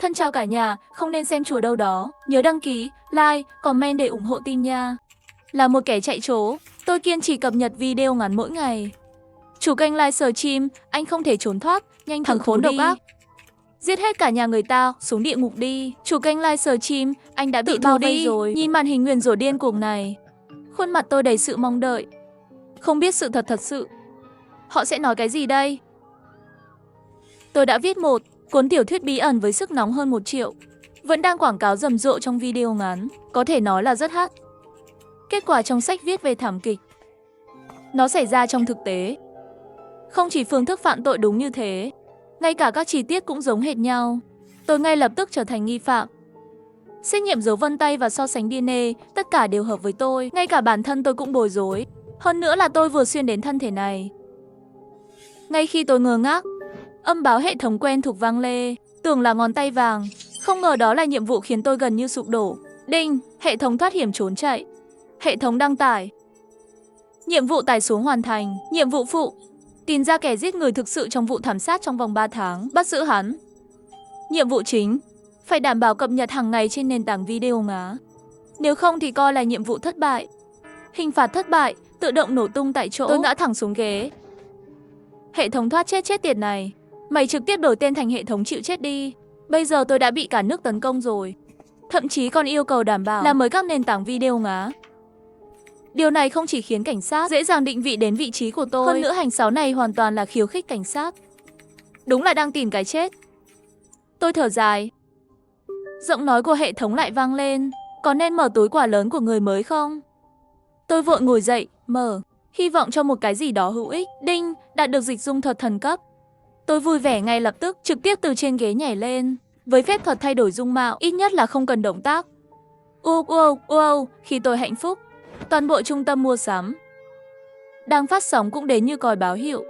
Thân chào cả nhà, không nên xem chùa đâu đó. Nhớ đăng ký, like, comment để ủng hộ team nha. Là một kẻ chạy trố, tôi kiên trì cập nhật video ngắn mỗi ngày. Chủ kênh livestream, anh không thể trốn thoát, nhanh thằng khốn độc ác. Giết hết cả nhà người ta, xuống địa ngục đi. Chủ kênh livestream, anh đã bị bao vây rồi. Nhìn màn hình nguyền rủa điên cuồng này. Khuôn mặt tôi đầy sự mong đợi. Không biết sự thật thật sự. Họ sẽ nói cái gì đây? Tôi đã viết một cuốn tiểu thuyết bí ẩn với sức nóng hơn 1 triệu. Vẫn đang quảng cáo rầm rộ trong video ngắn. Có thể nói là rất hot. Kết quả trong sách viết về thảm kịch. Nó xảy ra trong thực tế. Không chỉ phương thức phạm tội đúng như thế, ngay cả các chi tiết cũng giống hệt nhau. Tôi ngay lập tức trở thành nghi phạm. Xét nghiệm dấu vân tay và so sánh DNA, tất cả đều hợp với tôi. Ngay cả bản thân tôi cũng bối rối. Hơn nữa là tôi vừa xuyên đến thân thể này. Ngay khi tôi ngơ ngác, âm báo hệ thống quen thuộc vang lên, tưởng là ngón tay vàng. Không ngờ đó là nhiệm vụ khiến tôi gần như sụp đổ. Đinh, hệ thống thoát hiểm trốn chạy. Hệ thống đăng tải. Nhiệm vụ tải xuống hoàn thành. Nhiệm vụ phụ. Tìm ra kẻ giết người thực sự trong vụ thảm sát trong vòng 3 tháng. Bắt giữ hắn. Nhiệm vụ chính. Phải đảm bảo cập nhật hàng ngày trên nền tảng video ngắn. Nếu không thì coi là nhiệm vụ thất bại. Hình phạt thất bại, tự động nổ tung tại chỗ. Tôi ngã thẳng xuống ghế. Hệ thống thoát chết tiệt này. Mày trực tiếp đổi tên thành hệ thống chịu chết đi. Bây giờ tôi đã bị cả nước tấn công rồi. Thậm chí còn yêu cầu đảm bảo là mới các nền tảng video ngắn. Điều này không chỉ khiến cảnh sát dễ dàng định vị đến vị trí của tôi. Hơn nữa hành sáu này hoàn toàn là khiêu khích cảnh sát. Đúng là đang tìm cái chết. Tôi thở dài. Giọng nói của hệ thống lại vang lên. Có nên mở túi quà lớn của người mới không? Tôi vội ngồi dậy, mở. Hy vọng cho một cái gì đó hữu ích. Đinh, đạt được dịch dung thuật thần cấp. Tôi vui vẻ ngay lập tức, trực tiếp từ trên ghế nhảy lên. Với phép thuật thay đổi dung mạo, ít nhất là không cần động tác. Khi tôi hạnh phúc, toàn bộ trung tâm mua sắm đang phát sóng cũng đến như còi báo hiệu.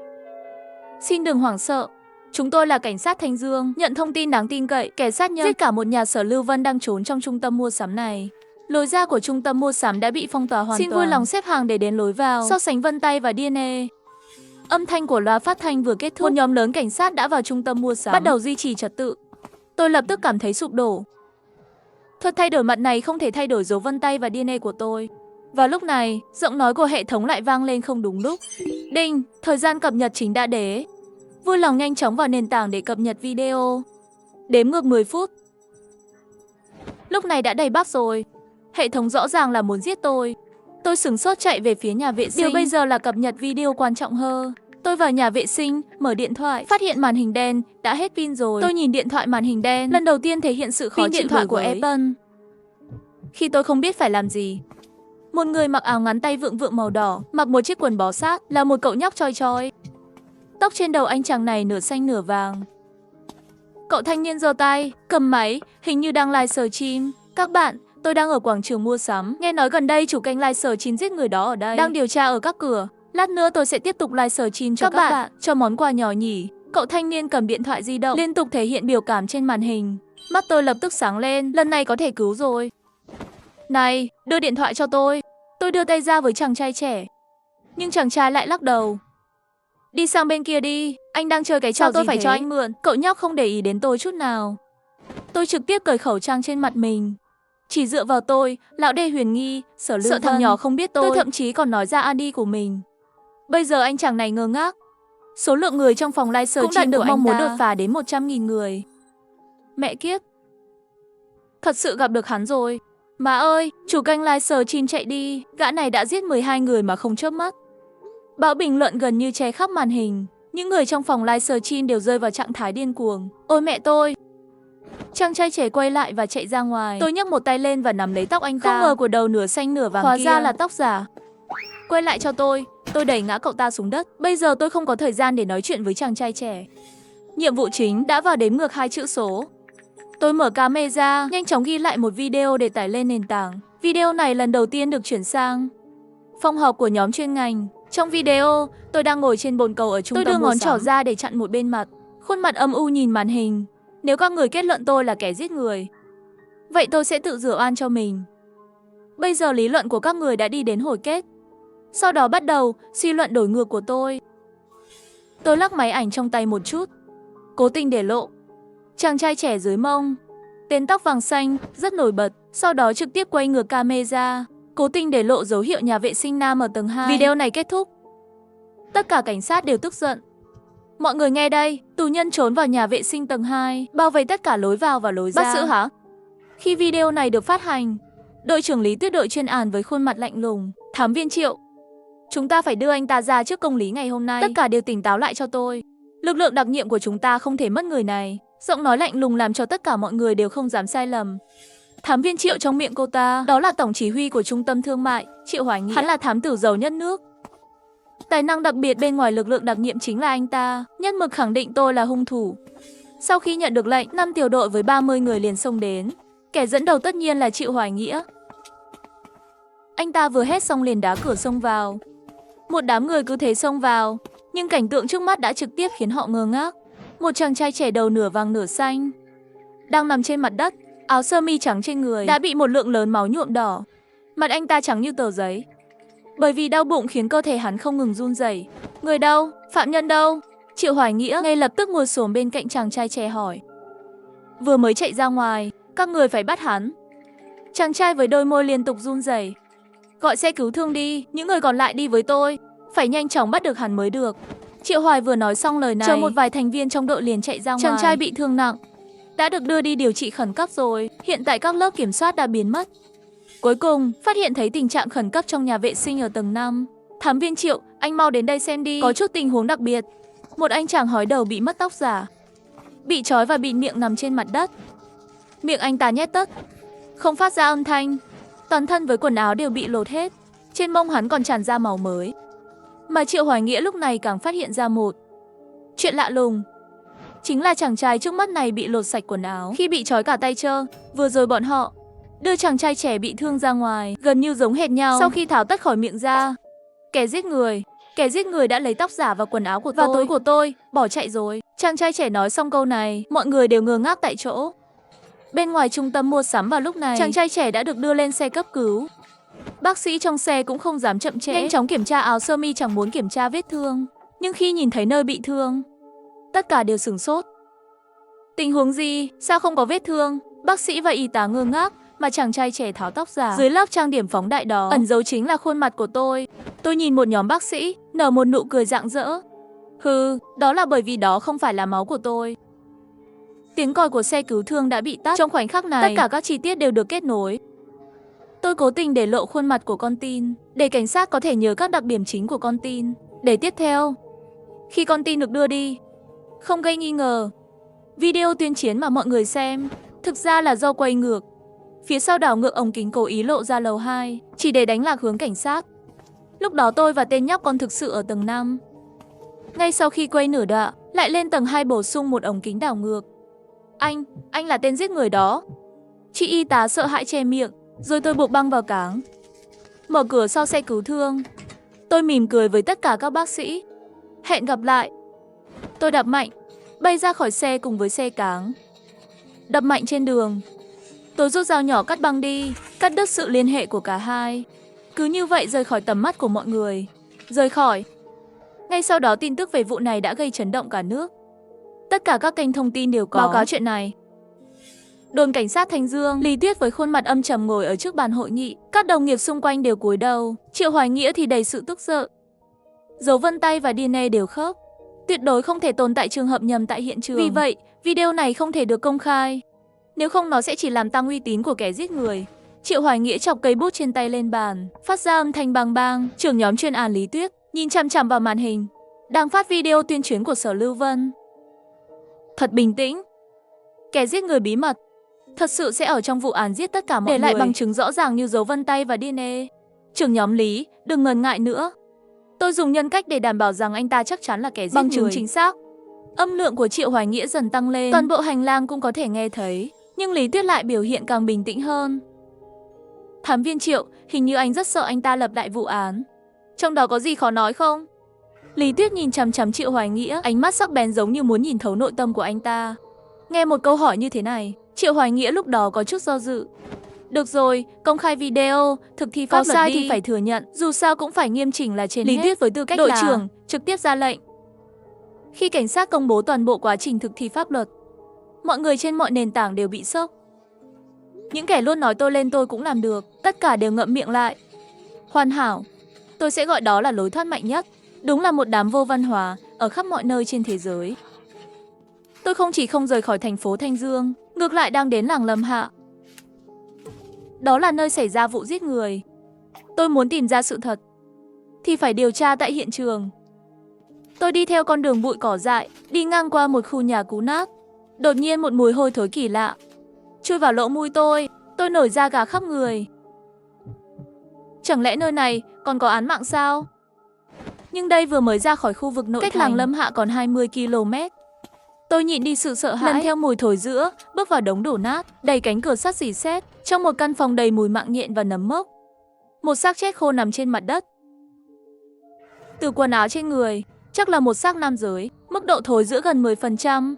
Xin đừng hoảng sợ. Chúng tôi là cảnh sát Thanh Dương, nhận thông tin đáng tin cậy, kẻ sát nhân giết cả một nhà sở Lưu Vân đang trốn trong trung tâm mua sắm này. Lối ra của trung tâm mua sắm đã bị phong tỏa hoàn toàn. Xin vui lòng xếp hàng để đến lối vào, so sánh vân tay và DNA. Âm thanh của loa phát thanh vừa kết thúc, một nhóm lớn cảnh sát đã vào trung tâm mua sắm, bắt đầu duy trì trật tự. Tôi lập tức cảm thấy sụp đổ. Thuật thay đổi mặt này không thể thay đổi dấu vân tay và DNA của tôi. Và lúc này, giọng nói của hệ thống lại vang lên không đúng lúc. Đinh, thời gian cập nhật chính đã đến. Vui lòng nhanh chóng vào nền tảng để cập nhật video. Đếm ngược 10 phút. Lúc này đã đầy bắp rồi. Hệ thống rõ ràng là muốn giết tôi. Tôi sửng sốt chạy về phía nhà vệ sinh. Điều bây giờ là cập nhật video quan trọng hơn. Tôi vào nhà vệ sinh, mở điện thoại, phát hiện màn hình đen, đã hết pin rồi. Tôi nhìn điện thoại màn hình đen, lần đầu tiên thể hiện sự khó chịu điện thoại của Apple. Khi tôi không biết phải làm gì, một người mặc áo ngắn tay vượng vượng màu đỏ, mặc một chiếc quần bó sát, là một cậu nhóc choi choi. Tóc trên đầu anh chàng này nửa xanh nửa vàng. Cậu thanh niên giơ tay, cầm máy, hình như đang livestream. Các bạn, tôi đang ở quảng trường mua sắm. Nghe nói gần đây chủ kênh livestream giết người đó ở đây, đang điều tra ở các cửa. Lát nữa tôi sẽ tiếp tục livestream cho các bạn, cho món quà nhỏ nhỉ. Cậu thanh niên cầm điện thoại di động, liên tục thể hiện biểu cảm trên màn hình. Mắt tôi lập tức sáng lên, lần này có thể cứu rồi. Này, đưa điện thoại cho tôi. Tôi đưa tay ra với chàng trai trẻ. Nhưng chàng trai lại lắc đầu. Đi sang bên kia đi, anh đang chơi cái trò gì tôi phải thế? Cho anh mượn. Cậu nhóc không để ý đến tôi chút nào. Tôi trực tiếp cởi khẩu trang trên mặt mình. Chỉ dựa vào tôi, lão đê huyền nghi, Sở Lưu Vân. Sợ thằng nhỏ không biết tôi thậm chí còn nói ra ID của mình. Bây giờ anh chàng này ngơ ngác. Số lượng người trong phòng livestream cũng đạt được mong muốn đột phá đến 100.000 người. Mẹ kiếp. Thật sự gặp được hắn rồi. Má ơi, chủ kênh livestream chạy đi. Gã này đã giết 12 người mà không chớp mắt. Bão bình luận gần như che khắp màn hình. Những người trong phòng livestream đều rơi vào trạng thái điên cuồng. Ôi mẹ tôi. Chàng trai trẻ quay lại và chạy ra ngoài. Tôi nhấc một tay lên và nắm lấy tóc anh ta. Không ngờ của đầu nửa xanh nửa vàng hóa kia ra là tóc giả. Quay lại cho tôi đẩy ngã cậu ta xuống đất. Bây giờ tôi không có thời gian để nói chuyện với chàng trai trẻ. Nhiệm vụ chính đã vào đếm ngược 2 chữ số. Tôi mở camera, nhanh chóng ghi lại một video để tải lên nền tảng. Video này lần đầu tiên được chuyển sang phòng họp của nhóm chuyên ngành. Trong video, tôi đang ngồi trên bồn cầu ở trung tâm mua sắm. Tôi đưa ngón trỏ ra để chặn một bên mặt. Khuôn mặt âm u nhìn màn hình. Nếu các người kết luận tôi là kẻ giết người, vậy tôi sẽ tự rửa oan cho mình. Bây giờ lý luận của các người đã đi đến hồi kết. Sau đó bắt đầu suy luận đổi ngược của tôi. Tôi lắc máy ảnh trong tay một chút, cố tình để lộ Chàng trai trẻ dưới mông, tên tóc vàng xanh, rất nổi bật, sau đó trực tiếp quay ngược camera, cố tình để lộ dấu hiệu nhà vệ sinh nam ở tầng 2. Video này kết thúc. Tất cả cảnh sát đều tức giận. Mọi người nghe đây, tù nhân trốn vào nhà vệ sinh tầng 2, bao vây tất cả lối vào và lối ra. Bắt giữ hả? Khi video này được phát hành, đội trưởng Lý Tuyết đội chuyên án với khuôn mặt lạnh lùng, thám viên Triệu, chúng ta phải đưa anh ta ra trước công lý ngày hôm nay. Tất cả đều tỉnh táo lại cho tôi. Lực lượng đặc nhiệm của chúng ta không thể mất người này. Giọng nói lạnh lùng làm cho tất cả mọi người đều không dám sai lầm. Thám viên Triệu trong miệng cô ta, đó là tổng chỉ huy của trung tâm thương mại, Triệu Hoài Nghĩa. Hắn là thám tử giàu nhất nước. Tài năng đặc biệt bên ngoài lực lượng đặc nhiệm chính là anh ta, nhất mực khẳng định tôi là hung thủ. Sau khi nhận được lệnh, 5 tiểu đội với 30 người liền xông đến. Kẻ dẫn đầu tất nhiên là Triệu Hoài Nghĩa. Anh ta vừa hét xong liền đá cửa xông vào. Một đám người cứ thế xông vào, nhưng cảnh tượng trước mắt đã trực tiếp khiến họ ngơ ngác. Một chàng trai trẻ đầu nửa vàng nửa xanh đang nằm trên mặt đất, áo sơ mi trắng trên người đã bị một lượng lớn máu nhuộm đỏ. Mặt anh ta trắng như tờ giấy, bởi vì đau bụng khiến cơ thể hắn không ngừng run rẩy. Người đâu? Phạm nhân đâu? Triệu Hoài Nghĩa ngay lập tức ngồi xổm bên cạnh chàng trai trẻ hỏi. Vừa mới chạy ra ngoài, các người phải bắt hắn. Chàng trai với đôi môi liên tục run rẩy. Gọi xe cứu thương đi, những người còn lại đi với tôi. Phải nhanh chóng bắt được hắn mới được. Triệu Hoài vừa nói xong lời này, chờ một vài thành viên trong đội liền chạy ra ngoài. Chàng trai bị thương nặng, đã được đưa đi điều trị khẩn cấp rồi. Hiện tại các lớp kiểm soát đã biến mất. Cuối cùng, phát hiện thấy tình trạng khẩn cấp trong nhà vệ sinh ở tầng 5. Thám viên Triệu, anh mau đến đây xem đi. Có chút tình huống đặc biệt. Một anh chàng hói đầu bị mất tóc giả, bị trói và bịt miệng nằm trên mặt đất. Miệng anh ta nhét tất, không phát ra âm thanh. Toàn thân với quần áo đều bị lột hết. Trên mông hắn còn tràn ra máu mới. Mà Triệu Hoài Nghĩa lúc này càng phát hiện ra một chuyện lạ lùng. Chính là chàng trai trước mắt này bị lột sạch quần áo khi bị trói cả tay trơ. Vừa rồi bọn họ đưa chàng trai trẻ bị thương ra ngoài, gần như giống hệt nhau. Sau khi tháo tất khỏi miệng ra, kẻ giết người đã lấy tóc giả và quần áo của tôi và túi của tôi, bỏ chạy rồi. Chàng trai trẻ nói xong câu này, mọi người đều ngơ ngác tại chỗ. Bên ngoài trung tâm mua sắm vào lúc này, chàng trai trẻ đã được đưa lên xe cấp cứu. Bác sĩ trong xe cũng không dám chậm trễ, nhanh chóng kiểm tra áo sơ mi, chẳng muốn kiểm tra vết thương. Nhưng khi nhìn thấy nơi bị thương, tất cả đều sửng sốt. Tình huống gì? Sao không có vết thương? Bác sĩ và y tá ngơ ngác, mà chàng trai trẻ tháo tóc giả. Dưới lớp trang điểm phóng đại đó, ẩn giấu chính là khuôn mặt của tôi. Tôi nhìn một nhóm bác sĩ, nở một nụ cười rạng rỡ. Hừ, đó là bởi vì đó không phải là máu của tôi. Tiếng còi của xe cứu thương đã bị tắt. Trong khoảnh khắc này, tất cả các chi tiết đều được kết nối. Tôi cố tình để lộ khuôn mặt của con tin, để cảnh sát có thể nhớ các đặc điểm chính của con tin. Để tiếp theo, khi con tin được đưa đi, không gây nghi ngờ, video tuyên chiến mà mọi người xem thực ra là do quay ngược. Phía sau đảo ngược ống kính cố ý lộ ra lầu 2, chỉ để đánh lạc hướng cảnh sát. Lúc đó tôi và tên nhóc con thực sự ở tầng 5. Ngay sau khi quay nửa đoạn, lại lên tầng 2 bổ sung một ống kính đảo ngược. Anh là tên giết người đó. Chị y tá sợ hãi che miệng, rồi tôi buộc băng vào cáng. Mở cửa sau xe cứu thương, tôi mỉm cười với tất cả các bác sĩ. Hẹn gặp lại. Tôi đạp mạnh, bay ra khỏi xe cùng với xe cáng. Đập mạnh trên đường. Tôi rút dao nhỏ cắt băng đi, cắt đứt sự liên hệ của cả hai. Cứ như vậy rời khỏi tầm mắt của mọi người. Rời khỏi. Ngay sau đó tin tức về vụ này đã gây chấn động cả nước. Tất cả các kênh thông tin đều có báo cáo chuyện này. Đồn cảnh sát Thanh Dương, Lý Tuyết với khuôn mặt âm trầm ngồi ở trước bàn hội nghị. Các đồng nghiệp xung quanh đều cúi đầu. Triệu Hoài Nghĩa thì đầy sự tức giận. Dấu vân tay và DNA đều khớp. Tuyệt đối không thể tồn tại trường hợp nhầm tại hiện trường. Vì vậy, video này không thể được công khai. Nếu không nó sẽ chỉ làm tăng uy tín của kẻ giết người. Triệu Hoài Nghĩa chọc cây bút trên tay lên bàn, phát ra âm thanh bang bang. Trưởng nhóm chuyên án Lý Tuyết nhìn chằm chằm vào màn hình đang phát video tuyên truyền của Sở Lưu Vân. Thật bình tĩnh. Kẻ giết người bí mật thật sự sẽ ở trong vụ án giết tất cả mọi người, để lại bằng chứng rõ ràng như dấu vân tay và DNA. Trưởng nhóm Lý, đừng ngần ngại nữa. Tôi dùng nhân cách để đảm bảo rằng anh ta chắc chắn là kẻ giết người. Bằng chứng chính xác. Âm lượng của Triệu Hoài Nghĩa dần tăng lên, toàn bộ hành lang cũng có thể nghe thấy. Nhưng Lý Tuyết lại biểu hiện càng bình tĩnh hơn. Thám viên Triệu, hình như anh rất sợ anh ta lập lại vụ án. Trong đó có gì khó nói không? Lý Tuyết nhìn chằm chằm Triệu Hoài Nghĩa, ánh mắt sắc bén giống như muốn nhìn thấu nội tâm của anh ta. Nghe một câu hỏi như thế này, Triệu Hoài Nghĩa lúc đó có chút do dự. Được rồi, công khai video, thực thi pháp luật đi. Có sai thì phải thừa nhận, dù sao cũng phải nghiêm chỉnh là trên hết. Lý Tuyết với tư cách đội trưởng trực tiếp ra lệnh. Khi cảnh sát công bố toàn bộ quá trình thực thi pháp luật, Mọi người trên mọi nền tảng đều bị sốc. Những kẻ luôn nói tôi lên tôi cũng làm được, tất cả đều ngậm miệng lại. Hoàn hảo. Tôi sẽ gọi đó là lối thoát mạnh nhất. Đúng là một đám vô văn hóa ở khắp mọi nơi trên thế giới. Tôi không chỉ không rời khỏi thành phố Thanh Dương, ngược lại đang đến làng Lâm Hạ. Đó là nơi xảy ra vụ giết người. Tôi muốn tìm ra sự thật thì phải điều tra tại hiện trường. Tôi đi theo con đường bụi cỏ dại, đi ngang qua một khu nhà cũ nát. Đột nhiên một mùi hôi thối kỳ lạ chui vào lỗ mũi tôi nổi da gà khắp người. Chẳng lẽ nơi này còn có án mạng sao? Nhưng đây vừa mới ra khỏi khu vực nội thành, cách làng Lâm Hạ còn 20 km. Tôi nhịn đi sự sợ hãi, lần theo mùi thối rữa, bước vào đống đổ nát, đầy cánh cửa sắt rỉ sét, trong một căn phòng đầy mùi mạng nhện và nấm mốc. Một xác chết khô nằm trên mặt đất. Từ quần áo trên người, chắc là một xác nam giới, mức độ thối rữa gần 10%.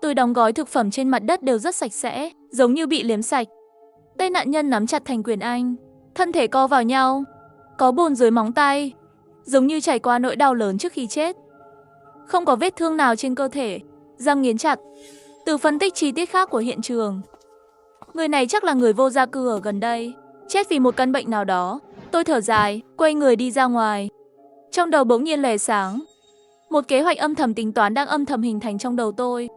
Túi đóng gói thực phẩm trên mặt đất đều rất sạch sẽ, giống như bị liếm sạch. Tay nạn nhân nắm chặt thành quyền Anh, thân thể co vào nhau, có bồn dưới móng tay, giống như trải qua nỗi đau lớn trước khi chết. Không có vết thương nào trên cơ thể, răng nghiến chặt. Từ phân tích chi tiết khác của hiện trường, người này chắc là người vô gia cư ở gần đây, chết vì một căn bệnh nào đó. Tôi thở dài, quay người đi ra ngoài. Trong đầu bỗng nhiên lóe sáng. Một kế hoạch âm thầm tính toán đang âm thầm hình thành trong đầu tôi.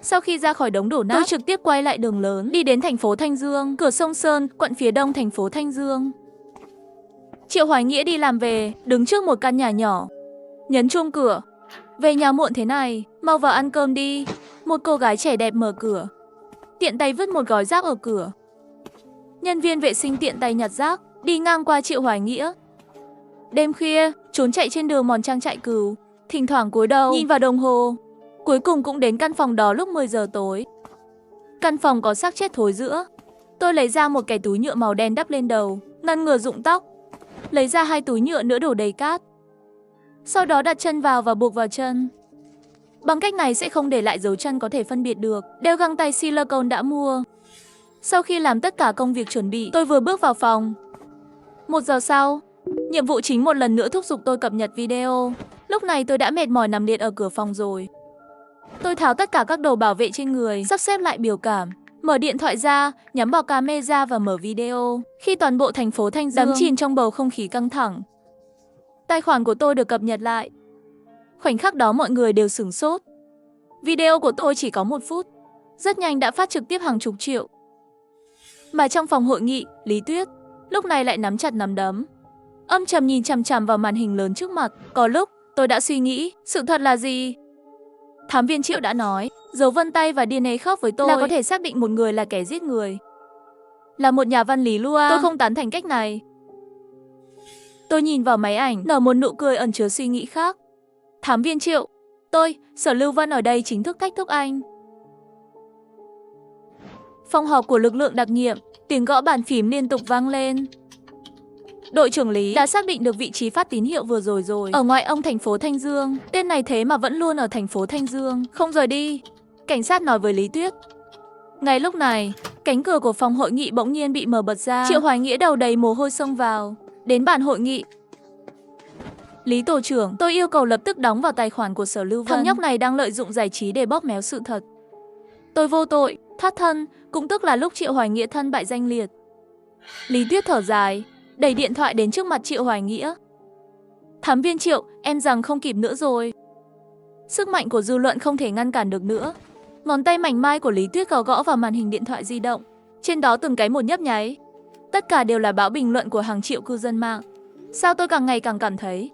Sau khi ra khỏi đống đổ nát, tôi trực tiếp quay lại đường lớn, đi đến thành phố Thanh Dương, cửa sông Sơn, quận phía đông thành phố Thanh Dương. Triệu Hoài Nghĩa đi làm về, đứng trước một căn nhà nhỏ, nhấn chuông cửa. Về nhà muộn thế này, mau vào ăn cơm đi. Một cô gái trẻ đẹp mở cửa, tiện tay vứt một gói rác ở cửa. Nhân viên vệ sinh tiện tay nhặt rác, đi ngang qua Triệu Hoài Nghĩa. Đêm khuya, trốn chạy trên đường mòn trang trại cừu, thỉnh thoảng cúi đầu nhìn vào đồng hồ. Cuối cùng cũng đến căn phòng đó lúc 10 giờ tối. Căn phòng có xác chết thối rữa. Tôi lấy ra một cái túi nhựa màu đen đắp lên đầu, ngăn ngừa rụng tóc. Lấy ra 2 túi nhựa nữa đổ đầy cát. Sau đó đặt chân vào và buộc vào chân. Bằng cách này sẽ không để lại dấu chân có thể phân biệt được. Đeo găng tay silicone đã mua. Sau khi làm tất cả công việc chuẩn bị, tôi vừa bước vào phòng. 1 giờ sau, nhiệm vụ chính một lần nữa thúc giục tôi cập nhật video. Lúc này tôi đã mệt mỏi nằm liệt ở cửa phòng rồi. Tôi tháo tất cả các đồ bảo vệ trên người, sắp xếp lại biểu cảm, mở điện thoại ra, nhắm vào camera và mở video. Khi toàn bộ thành phố Thanh Dương đắm chìm trong bầu không khí căng thẳng, tài khoản của tôi được cập nhật lại. Khoảnh khắc đó mọi người đều sửng sốt. Video của tôi chỉ có 1 phút, rất nhanh đã phát trực tiếp hàng chục triệu. Mà trong phòng hội nghị, Lý Tuyết lúc này lại nắm chặt nắm đấm, âm trầm nhìn chằm chằm vào màn hình lớn trước mặt. Có lúc tôi đã suy nghĩ, sự thật là gì? Thám viên Triệu đã nói, dấu vân tay và DNA khớp với tôi là có thể xác định một người là kẻ giết người. Là một nhà văn lý lua, tôi không tán thành cách này. Tôi nhìn vào máy ảnh, nở một nụ cười ẩn chứa suy nghĩ khác. Thám viên Triệu, tôi, Sở Lưu Vân ở đây chính thức thách thức anh. Phòng họp của lực lượng đặc nhiệm, tiếng gõ bàn phím liên tục vang lên. Đội trưởng Lý đã xác định được vị trí phát tín hiệu vừa rồi. Ở ngoại ông thành phố Thanh Dương. Tên này thế mà vẫn luôn ở thành phố Thanh Dương, không rời đi. Cảnh sát nói với Lý Tuyết. Ngay lúc này, cánh cửa của phòng hội nghị bỗng nhiên bị mở bật ra. Triệu Hoài Nghĩa đầu đầy mồ hôi xông vào, đến bàn hội nghị. Lý tổ trưởng, tôi yêu cầu lập tức đóng vào tài khoản của Sở Lưu Vân. Thằng nhóc này đang lợi dụng giải trí để bóp méo sự thật. Tôi vô tội, thoát thân, cũng tức là lúc Triệu Hoài Nghĩa thân bại danh liệt. Lý Tuyết thở dài, đẩy điện thoại đến trước mặt Triệu Hoài Nghĩa. Thám viên Triệu, em rằng không kịp nữa rồi. Sức mạnh của dư luận không thể ngăn cản được nữa. Ngón tay mảnh mai của Lý Tuyết gõ vào màn hình điện thoại di động. Trên đó từng cái một nhấp nháy. Tất cả đều là báo bình luận của hàng triệu cư dân mạng. Sao tôi càng ngày càng cảm thấy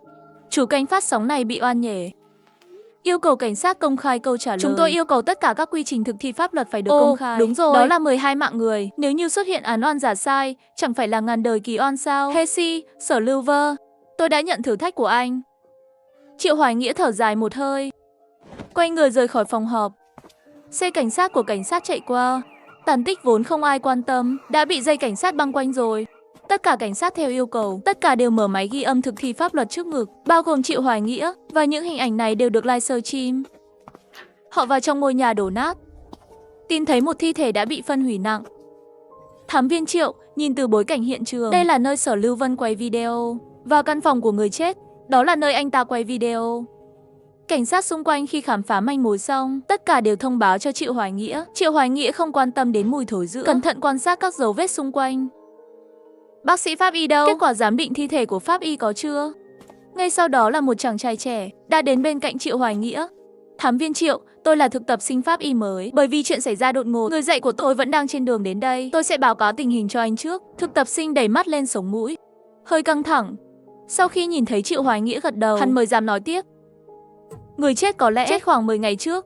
chủ kênh phát sóng này bị oan nhề. Yêu cầu cảnh sát công khai câu trả lời. Chúng tôi yêu cầu tất cả các quy trình thực thi pháp luật phải được công khai. Đúng rồi, đó là 12 mạng người. Nếu như xuất hiện án oan giả sai, chẳng phải là ngàn đời kỳ oan sao? Hesi, Sở Lưu Vơ, tôi đã nhận thử thách của anh. Triệu Hoài Nghĩa thở dài một hơi, quay người rời khỏi phòng họp. Xe cảnh sát của cảnh sát chạy qua. Tàn tích vốn không ai quan tâm, đã bị dây cảnh sát băng quanh rồi. Tất cả cảnh sát theo yêu cầu, tất cả đều mở máy ghi âm thực thi pháp luật trước ngực, bao gồm Triệu Hoài Nghĩa, và những hình ảnh này đều được live stream. Họ vào trong ngôi nhà đổ nát, tin thấy một thi thể đã bị phân hủy nặng. Thám viên Triệu nhìn từ bối cảnh hiện trường, đây là nơi Sở Lưu Vân quay video. Vào căn phòng của người chết, đó là nơi anh ta quay video. Cảnh sát xung quanh khi khám phá manh mối xong, tất cả đều thông báo cho Triệu Hoài Nghĩa. Triệu Hoài Nghĩa không quan tâm đến mùi thối rữa, cẩn thận quan sát các dấu vết xung quanh. Bác sĩ pháp y đâu? Kết quả giám định thi thể của pháp y có chưa? Ngay sau đó là một chàng trai trẻ đã đến bên cạnh Triệu Hoài Nghĩa. Thám viên Triệu, tôi là thực tập sinh pháp y mới. Bởi vì chuyện xảy ra đột ngột, người dạy của tôi vẫn đang trên đường đến đây. Tôi sẽ báo cáo tình hình cho anh trước. Thực tập sinh đẩy mắt lên sống mũi, hơi căng thẳng. Sau khi nhìn thấy Triệu Hoài Nghĩa gật đầu, hắn mới dám nói tiếp. Người chết có lẽ chết khoảng 10 ngày trước.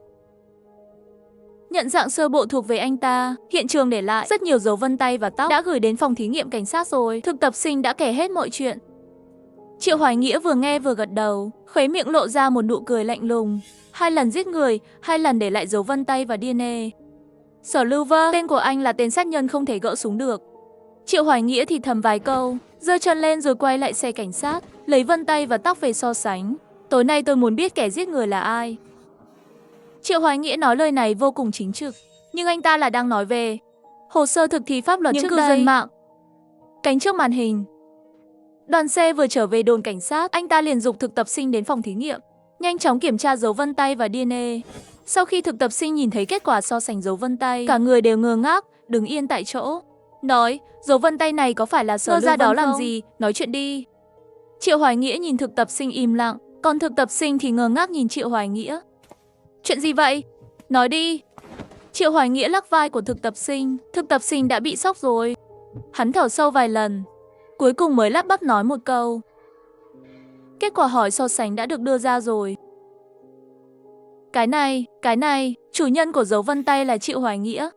Nhận dạng sơ bộ thuộc về anh ta, hiện trường để lại rất nhiều dấu vân tay và tóc, đã gửi đến phòng thí nghiệm cảnh sát rồi. Thực tập sinh đã kể hết mọi chuyện. Triệu Hoài Nghĩa vừa nghe vừa gật đầu, khóe miệng lộ ra một nụ cười lạnh lùng. 2 lần giết người, 2 lần để lại dấu vân tay và DNA. Sở Lưu Vơ, tên của anh là tên sát nhân không thể gỡ súng được. Triệu Hoài Nghĩa thì thầm vài câu, giơ chân lên rồi quay lại xe cảnh sát, lấy vân tay và tóc về so sánh. Tối nay tôi muốn biết kẻ giết người là ai. Triệu Hoài Nghĩa nói lời này vô cùng chính trực, nhưng anh ta là đang nói về hồ sơ thực thi pháp luật những cư dân mạng. Cánh trước màn hình, đoàn xe vừa trở về đồn cảnh sát, anh ta liền giục thực tập sinh đến phòng thí nghiệm, nhanh chóng kiểm tra dấu vân tay và DNA. Sau khi thực tập sinh nhìn thấy kết quả so sánh dấu vân tay, cả người đều ngơ ngác, đứng yên tại chỗ. Nói, dấu vân tay này có phải là Sở Lưu Vân đó làm gì? Nói chuyện đi. Triệu Hoài Nghĩa nhìn thực tập sinh im lặng, còn thực tập sinh thì ngơ ngác nhìn Triệu Hoài Nghĩa. Chuyện gì vậy? Nói đi. Triệu Hoài Nghĩa lắc vai của thực tập sinh đã bị sốc rồi. Hắn thở sâu vài lần, cuối cùng mới lắp bắp nói một câu. Kết quả hỏi so sánh đã được đưa ra rồi. Cái này, chủ nhân của dấu vân tay là Triệu Hoài Nghĩa.